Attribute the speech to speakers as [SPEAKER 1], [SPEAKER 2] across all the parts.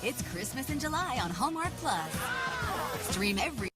[SPEAKER 1] It's Christmas in July on Hallmark Plus. Stream every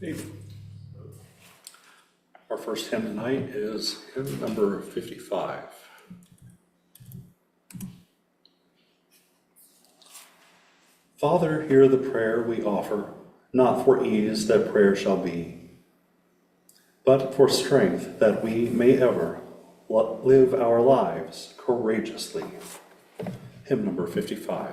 [SPEAKER 2] Amen. Our first hymn tonight is hymn number 55. Father, hear the prayer we offer, not for ease that prayer shall be, but for strength that we may ever live our lives courageously. Hymn number 55.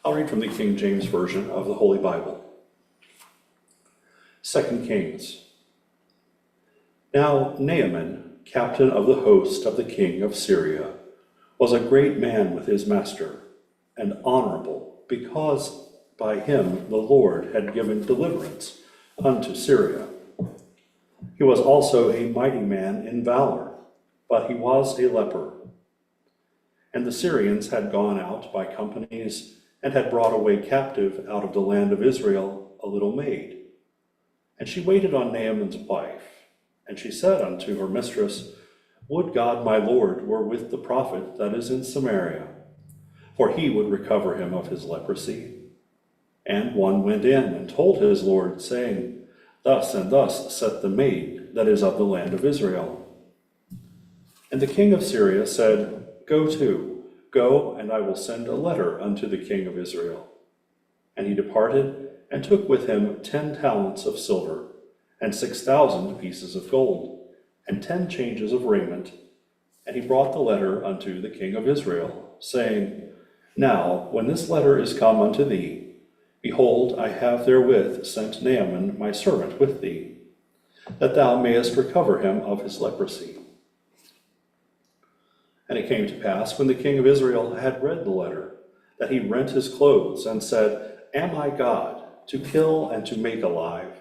[SPEAKER 2] I'll read from the King James Version of the Holy Bible. 2 Kings. Now Naaman, captain of the host of the king of Syria, was a great man with his master, and honorable, because by him the Lord had given deliverance unto Syria. He was also a mighty man in valor, but he was a leper. And the Syrians had gone out by companies and had brought away captive out of the land of Israel a little maid. And she waited on Naaman's wife, and she said unto her mistress, Would God my Lord were with the prophet that is in Samaria, for he would recover him of his leprosy. And one went in and told his Lord, saying, Thus and thus saith the maid that is of the land of Israel. And the king of Syria said, Go, and I will send a letter unto the king of Israel. And he departed, and took with him 10 talents of silver, and 6,000 pieces of gold, and 10 changes of raiment. And he brought the letter unto the king of Israel, saying, Now, when this letter is come unto thee, behold, I have therewith sent Naaman my servant with thee, that thou mayest recover him of his leprosy. And it came to pass, when the king of Israel had read the letter, that he rent his clothes, and said, Am I God, to kill and to make alive,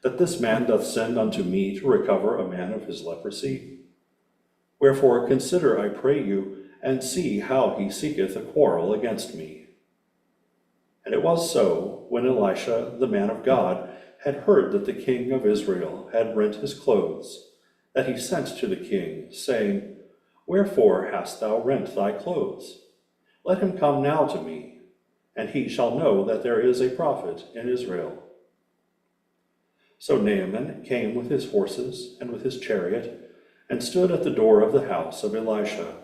[SPEAKER 2] that this man doth send unto me to recover a man of his leprosy? Wherefore consider, I pray you, and see how he seeketh a quarrel against me. And it was so, when Elisha, the man of God, had heard that the king of Israel had rent his clothes, that he sent to the king, saying, Wherefore hast thou rent thy clothes? Let him come now to me, and he shall know that there is a prophet in Israel. So Naaman came with his horses and with his chariot, and stood at the door of the house of Elisha.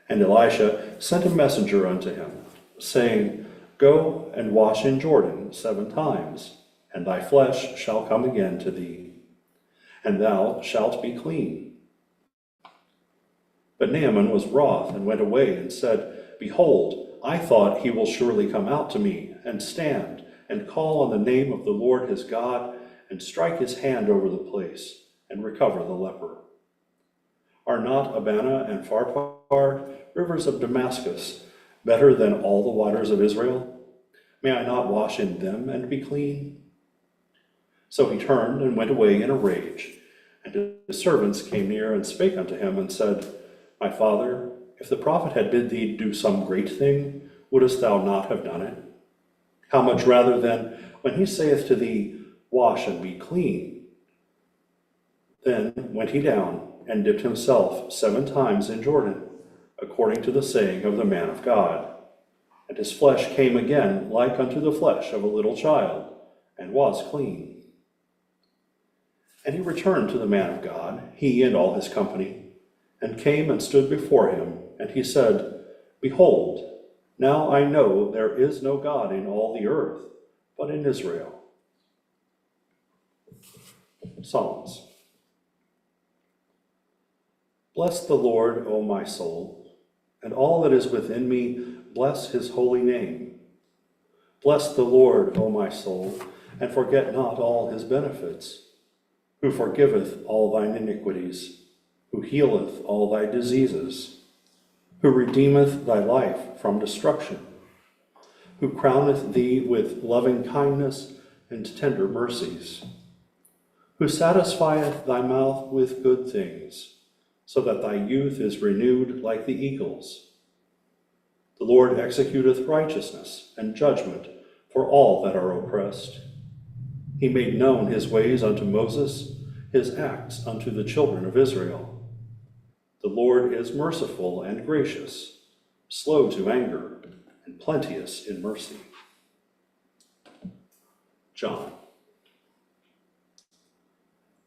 [SPEAKER 2] And Elisha sent a messenger unto him, saying, Go and wash in Jordan 7 times, and thy flesh shall come again to thee. and thou shalt be clean. But Naaman was wroth, and went away, and said, Behold, I thought he will surely come out to me, and stand, and call on the name of the Lord his God, and strike his hand over the place, and recover the leper. Are not Abana and Pharpar, rivers of Damascus, better than all the waters of Israel? May I not wash in them and be clean? So he turned and went away in a rage. And his servants came near and spake unto him, and said, My father, if the prophet had bid thee do some great thing, wouldest thou not have done it? How much rather then, when he saith to thee, Wash and be clean? Then went he down, and dipped himself 7 times in Jordan, according to the saying of the man of God. And his flesh came again like unto the flesh of a little child, and was clean. And he returned to the man of God, he and all his company, and came and stood before him, and he said, Behold, now I know there is no God in all the earth, but in Israel. Psalms. Bless the Lord, O my soul, and all that is within me, bless his holy name. Bless the Lord, O my soul, and forget not all his benefits, who forgiveth all thine iniquities, who healeth all thy diseases, who redeemeth thy life from destruction, who crowneth thee with loving kindness and tender mercies, who satisfieth thy mouth with good things, so that thy youth is renewed like the eagles. The Lord executeth righteousness and judgment for all that are oppressed. He made known his ways unto Moses, his acts unto the children of Israel. The Lord is merciful and gracious, slow to anger, and plenteous in mercy. John.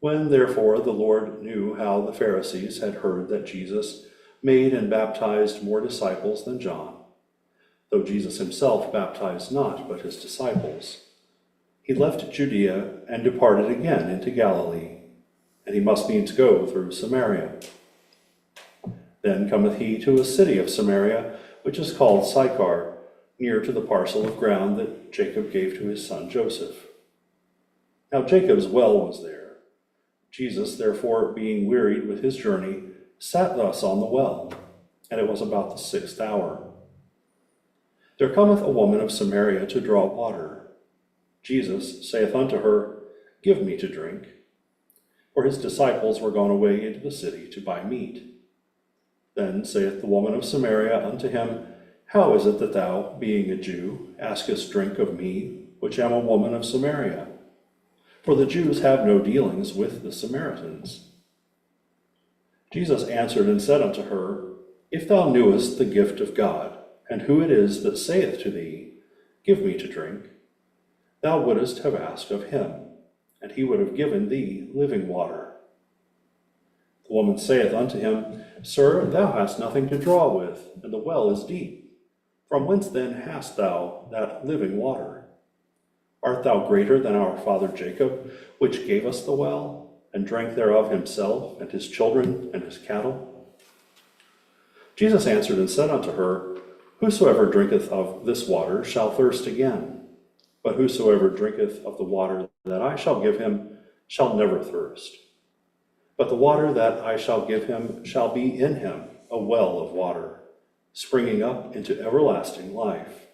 [SPEAKER 2] When therefore the Lord knew how the Pharisees had heard that Jesus made and baptized more disciples than John, though Jesus himself baptized not but his disciples, he left Judea and departed again into Galilee, and he must needs go through Samaria. Then cometh he to a city of Samaria, which is called Sychar, near to the parcel of ground that Jacob gave to his son Joseph. Now Jacob's well was there. Jesus, therefore, being wearied with his journey, sat thus on the well, and it was about the 6th hour. There cometh a woman of Samaria to draw water. Jesus saith unto her, Give me to drink. For his disciples were gone away into the city to buy meat. Then saith the woman of Samaria unto him, How is it that thou, being a Jew, askest drink of me, which am a woman of Samaria? For the Jews have no dealings with the Samaritans. Jesus answered and said unto her, If thou knewest the gift of God, and who it is that saith to thee, Give me to drink, thou wouldest have asked of him, and he would have given thee living water. The woman saith unto him, Sir, thou hast nothing to draw with, and the well is deep. From whence then hast thou that living water? Art thou greater than our father Jacob, which gave us the well, and drank thereof himself, and his children, and his cattle? Jesus answered and said unto her, Whosoever drinketh of this water shall thirst again, but whosoever drinketh of the water that I shall give him shall never thirst. But the water that I shall give him shall be in him a well of water, springing up into everlasting life.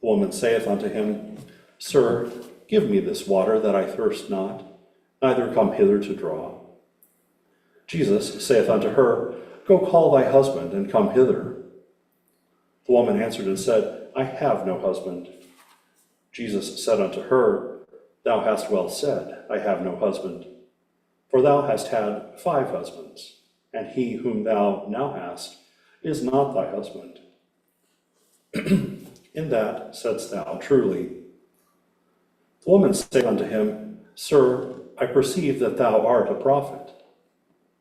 [SPEAKER 2] The woman saith unto him, Sir, give me this water that I thirst not, neither come hither to draw. Jesus saith unto her, Go call thy husband, and come hither. The woman answered and said, I have no husband. Jesus said unto her, Thou hast well said, I have no husband. For thou hast had 5 husbands, and he whom thou now hast is not thy husband. In that saidst thou truly. The woman said unto him, Sir, I perceive that thou art a prophet.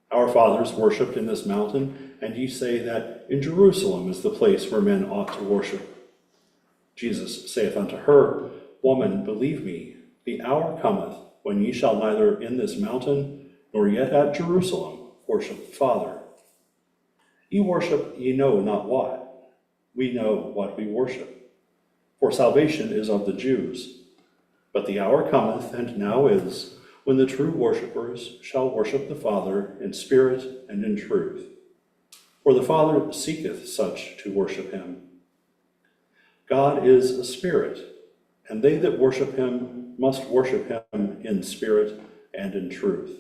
[SPEAKER 2] Our fathers worshipped in this mountain, and ye say that in Jerusalem is the place where men ought to worship. Jesus saith unto her, Woman, believe me, the hour cometh, when ye shall neither in this mountain, nor yet at Jerusalem worship the Father. Ye worship ye know not what. We know what we worship. For salvation is of the Jews. But the hour cometh, and now is, when the true worshippers shall worship the Father in spirit and in truth. For the Father seeketh such to worship him. God is a spirit, and they that worship him must worship him in spirit and in truth.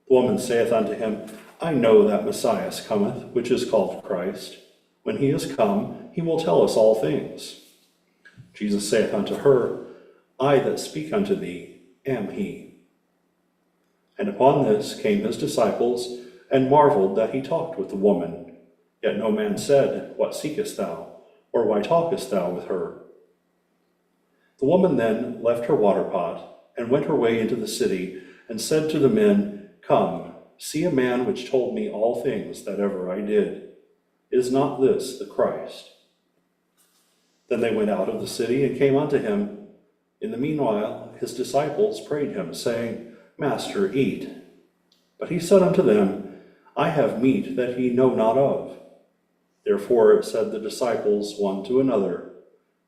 [SPEAKER 2] The woman saith unto him, I know that Messiah cometh, which is called Christ. When he is come, he will tell us all things. Jesus saith unto her, I that speak unto thee am he. And upon this came his disciples, and marveled that he talked with the woman. Yet no man said, What seekest thou? Or why talkest thou with her? The woman then left her water pot, and went her way into the city, and said to the men, Come, see a man which told me all things that ever I did. Is not this the Christ? Then they went out of the city, and came unto him. In the meanwhile his disciples prayed him, saying, Master, eat. But he said unto them, I have meat that ye know not of. Therefore said the disciples one to another,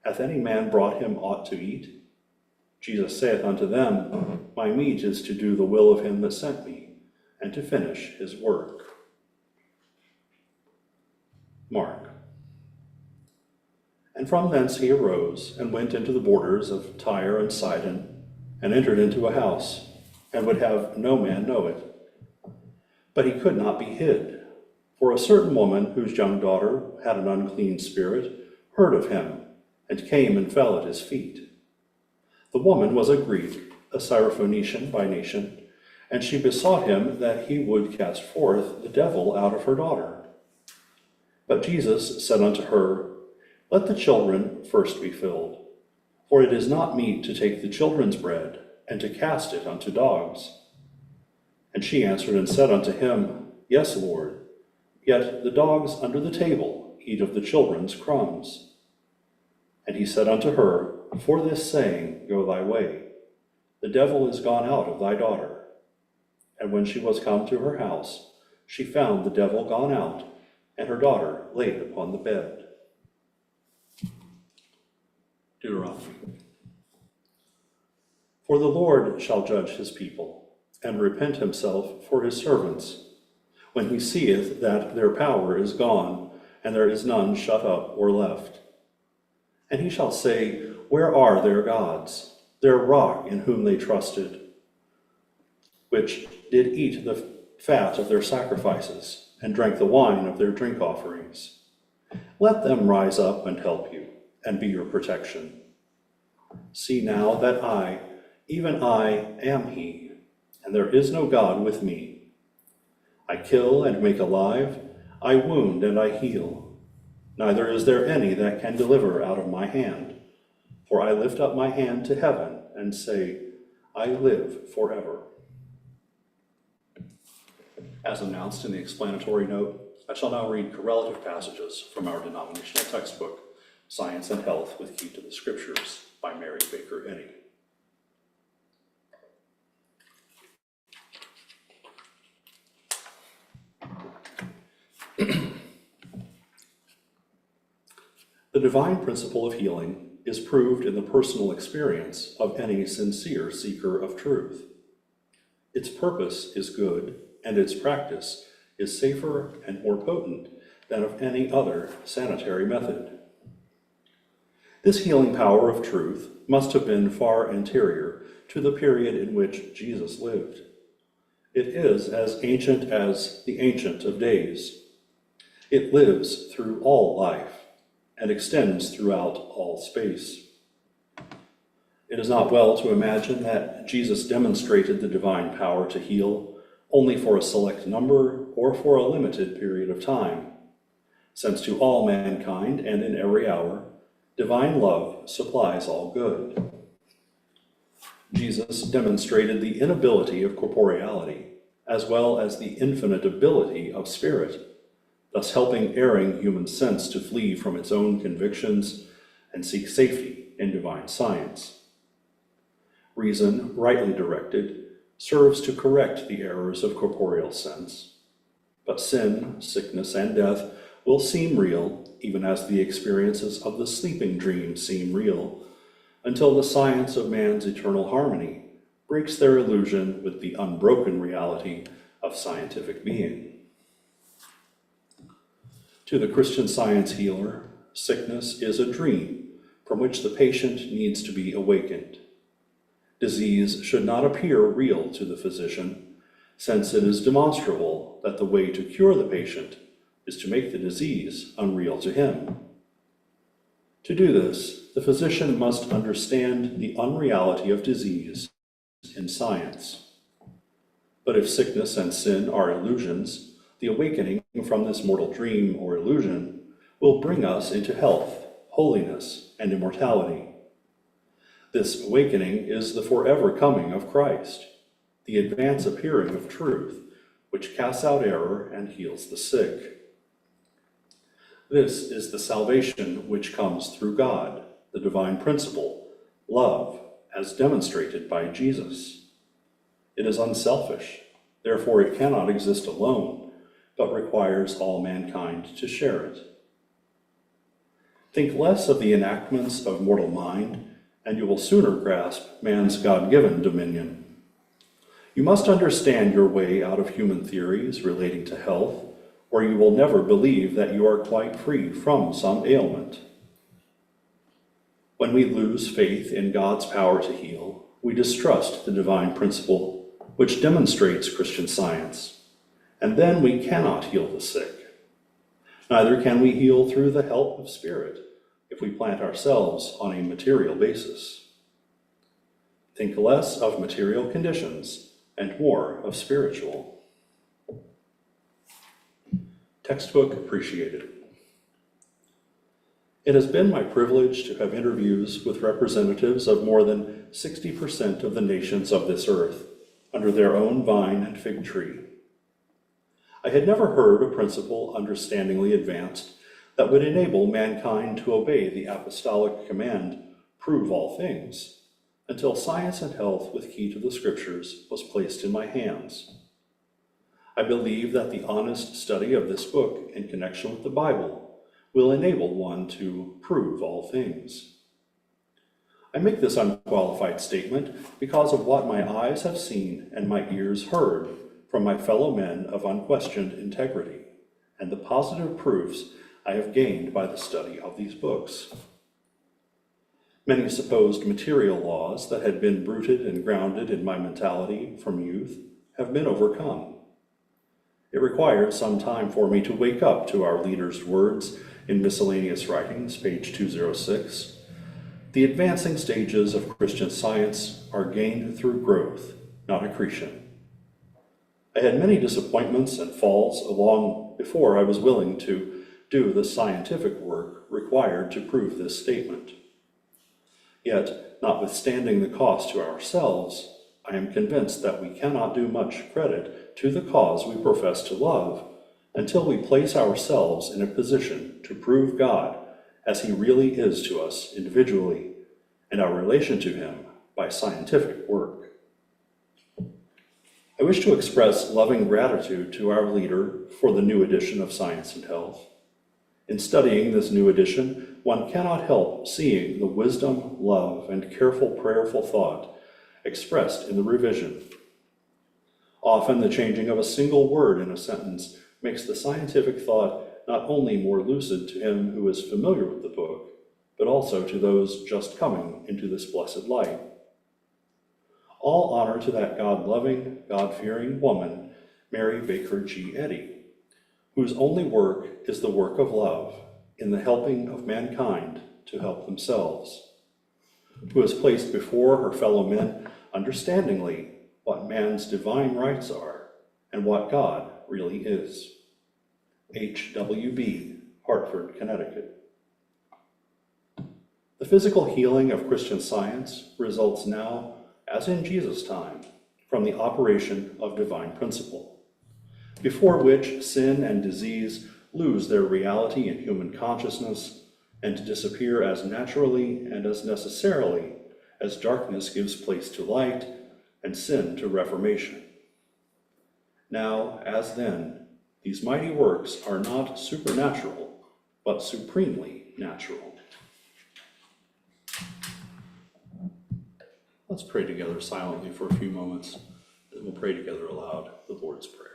[SPEAKER 2] Hath any man brought him aught to eat? Jesus saith unto them, My meat is to do the will of him that sent me, and to finish his work. Mark. And from thence he arose, and went into the borders of Tyre and Sidon, and entered into a house, and would have no man know it. But he could not be hid, for a certain woman, whose young daughter had an unclean spirit, heard of him, and came and fell at his feet. The woman was a Greek, a Syrophoenician by nation, and she besought him that he would cast forth the devil out of her daughter. But Jesus said unto her, Let the children first be filled, for it is not meet to take the children's bread, and to cast it unto dogs. And she answered and said unto him, Yes, Lord, yet the dogs under the table eat of the children's crumbs. And he said unto her, For this saying, go thy way. The devil is gone out of thy daughter. And when she was come to her house, she found the devil gone out, and her daughter laid upon the bed. Deuteronomy. For the Lord shall judge his people, and repent himself for his servants, when he seeth that their power is gone, and there is none shut up or left. And he shall say, Where are their gods, their rock in whom they trusted, which did eat the fat of their sacrifices, and drank the wine of their drink offerings? Let them rise up and help you, and be your protection. See now that I, even I, am he, and there is no God with me. I kill and make alive, I wound and I heal. Neither is there any that can deliver out of my hand. For I lift up my hand to heaven and say, I live forever. As announced in the explanatory note, I shall now read correlative passages from our denominational textbook, Science and Health with Key to the Scriptures, by Mary Baker Eddy. The divine principle of healing is proved in the personal experience of any sincere seeker of truth. Its purpose is good, and its practice is safer and more potent than of any other sanitary method. This healing power of truth must have been far anterior to the period in which Jesus lived. It is as ancient as the Ancient of Days. It lives through all life and extends throughout all space. It is not well to imagine that Jesus demonstrated the divine power to heal only for a select number or for a limited period of time, since to all mankind and in every hour, divine love supplies all good. Jesus demonstrated the inability of corporeality, as well as the infinite ability of spirit, thus helping erring human sense to flee from its own convictions and seek safety in divine science. Reason, rightly directed, serves to correct the errors of corporeal sense. But sin, sickness, and death will seem real, even as the experiences of the sleeping dream seem real, until the science of man's eternal harmony breaks their illusion with the unbroken reality of scientific being. To the Christian Science healer, sickness is a dream from which the patient needs to be awakened. Disease should not appear real to the physician, since it is demonstrable that the way to cure the patient is to make the disease unreal to him. To do this, the physician must understand the unreality of disease in science. But if sickness and sin are illusions, the awakening from this mortal dream or illusion will bring us into health, holiness, and immortality. This awakening is the forever coming of Christ, the advance appearing of truth, which casts out error and heals the sick. This is the salvation which comes through God, the divine principle, love, as demonstrated by Jesus. It is unselfish, therefore it cannot exist alone, but requires all mankind to share it. Think less of the enactments of mortal mind, and you will sooner grasp man's God-given dominion. You must understand your way out of human theories relating to health, or you will never believe that you are quite free from some ailment. When we lose faith in God's power to heal, we distrust the divine principle which demonstrates Christian Science, and then we cannot heal the sick. Neither can we heal through the help of spirit if we plant ourselves on a material basis. Think less of material conditions and more of spiritual. Textbook appreciated. It has been my privilege to have interviews with representatives of more than 60% of the nations of this earth under their own vine and fig tree. I had never heard a principle understandingly advanced that would enable mankind to obey the apostolic command, prove all things, until Science and Health with Key to the Scriptures was placed in my hands. I believe that the honest study of this book in connection with the Bible will enable one to prove all things. I make this unqualified statement because of what my eyes have seen and my ears heard from my fellow men of unquestioned integrity, and the positive proofs I have gained by the study of these books. Many supposed material laws that had been rooted and grounded in my mentality from youth have been overcome. It required some time for me to wake up to our leader's words in Miscellaneous Writings, page 206. The advancing stages of Christian Science are gained through growth, not accretion. I had many disappointments and falls along before I was willing to do the scientific work required to prove this statement. Yet, notwithstanding the cost to ourselves, I am convinced that we cannot do much credit to the cause we profess to love until we place ourselves in a position to prove God as He really is to us individually, and our relation to Him by scientific work. I wish to express loving gratitude to our leader for the new edition of Science and Health. In studying this new edition, one cannot help seeing the wisdom, love, and careful prayerful thought expressed in the revision. Often the changing of a single word in a sentence makes the scientific thought not only more lucid to him who is familiar with the book, but also to those just coming into this blessed light. All honor to that God-loving, God-fearing woman, Mary Baker G. Eddy, whose only work is the work of love in the helping of mankind to help themselves, who has placed before her fellow men understandingly what man's divine rights are and what God really is. H.W.B., Hartford, Connecticut. The physical healing of Christian Science results now, as in Jesus' time, from the operation of divine principle, before which sin and disease lose their reality in human consciousness and disappear as naturally and as necessarily as darkness gives place to light, and sin to reformation. Now, as then, these mighty works are not supernatural, but supremely natural. Let's pray together silently for a few moments, and we'll pray together aloud the Lord's Prayer.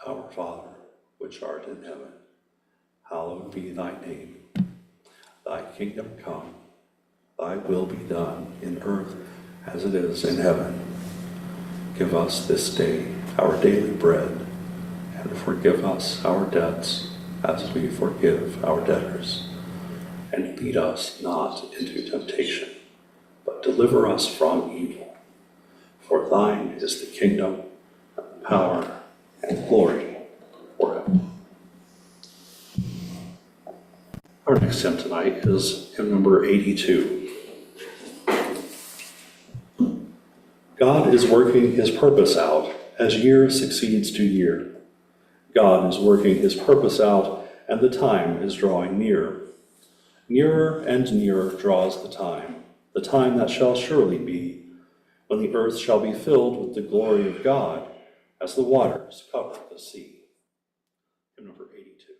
[SPEAKER 2] Our Father, which art in heaven, hallowed be thy name. Thy kingdom come, thy will be done in earth as it is in heaven. Give us this day our daily bread, and forgive us our debts as we forgive our debtors. And lead us not into temptation, but deliver us from evil. For thine is the kingdom, and the power, and glory forever. Our next hymn tonight is hymn number 82. God is working his purpose out as year succeeds to year. God is working his purpose out, and the time is drawing near. Nearer and nearer draws the time that shall surely be, when the earth shall be filled with the glory of God as the waters cover the sea. Hymn number 82.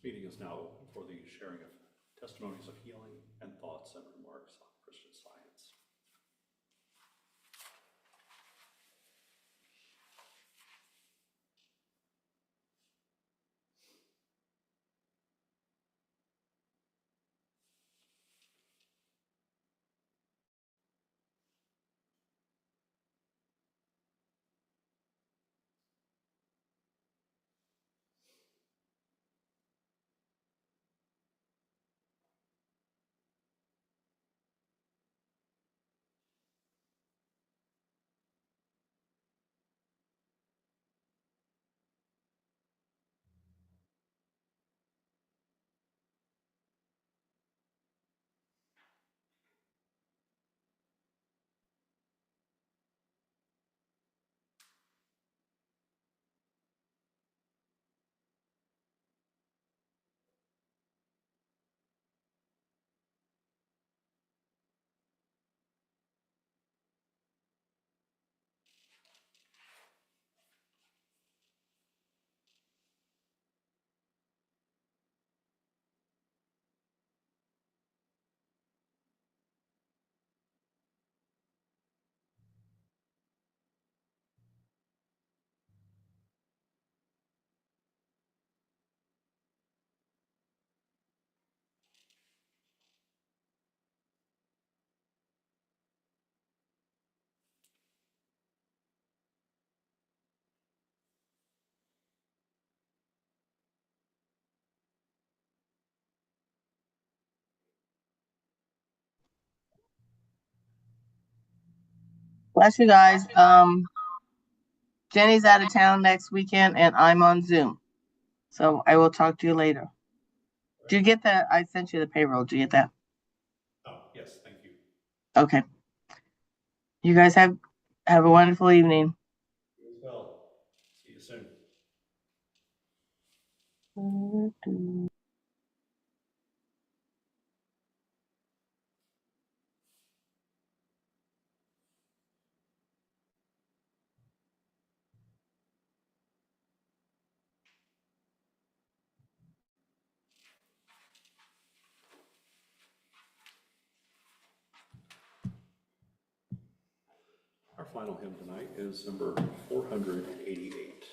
[SPEAKER 2] This meeting is now open for the sharing of testimonies of healing and thoughts and remarks on Christian Science.
[SPEAKER 3] Bless you guys. Jenny's out of town next weekend and I'm on Zoom. So I will talk to you later. Do you get that? I sent you the payroll. Do you get that?
[SPEAKER 2] Oh, yes, thank you.
[SPEAKER 3] Okay. You guys have a wonderful evening.
[SPEAKER 2] You as well. See you soon. Our final hymn tonight is number 488.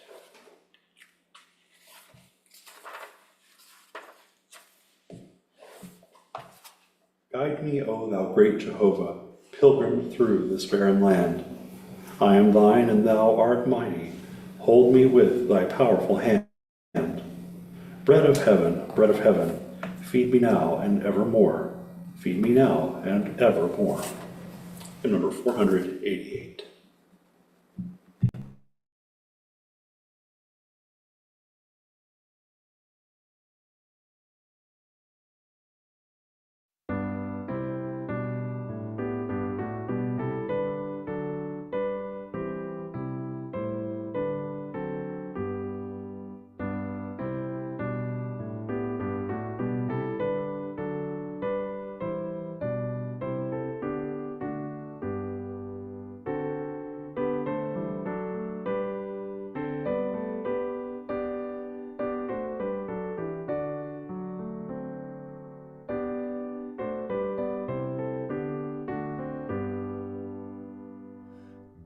[SPEAKER 2] Guide me, O thou great Jehovah, pilgrim through this barren land. I am thine and thou art mighty. Hold me with thy powerful hand. Bread of heaven, feed me now and evermore. Feed me now and evermore. And number 488.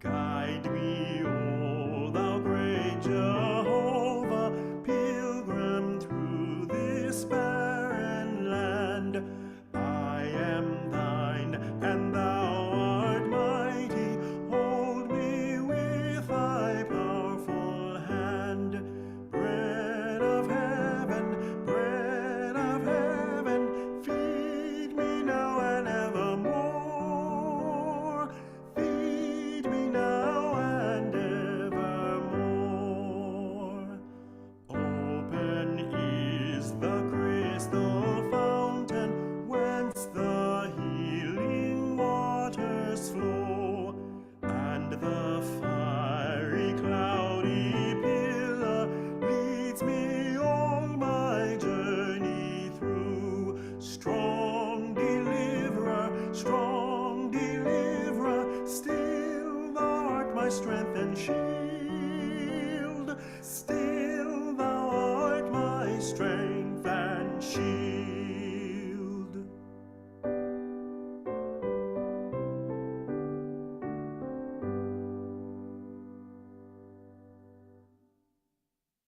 [SPEAKER 4] Guide me, O thou great Jehovah, pilgrim through this barren land. I am thine, and thou art mighty. Hold me with thy powerful hand. Bread of heaven, feed me now and evermore. Feed me now and evermore. Open is the crystal fountain whence the healing waters flow, and the fiery cloudy pillar leads me on my journey through. Strong deliverer, still thou art my strength and shield. Still thou art my strength shield.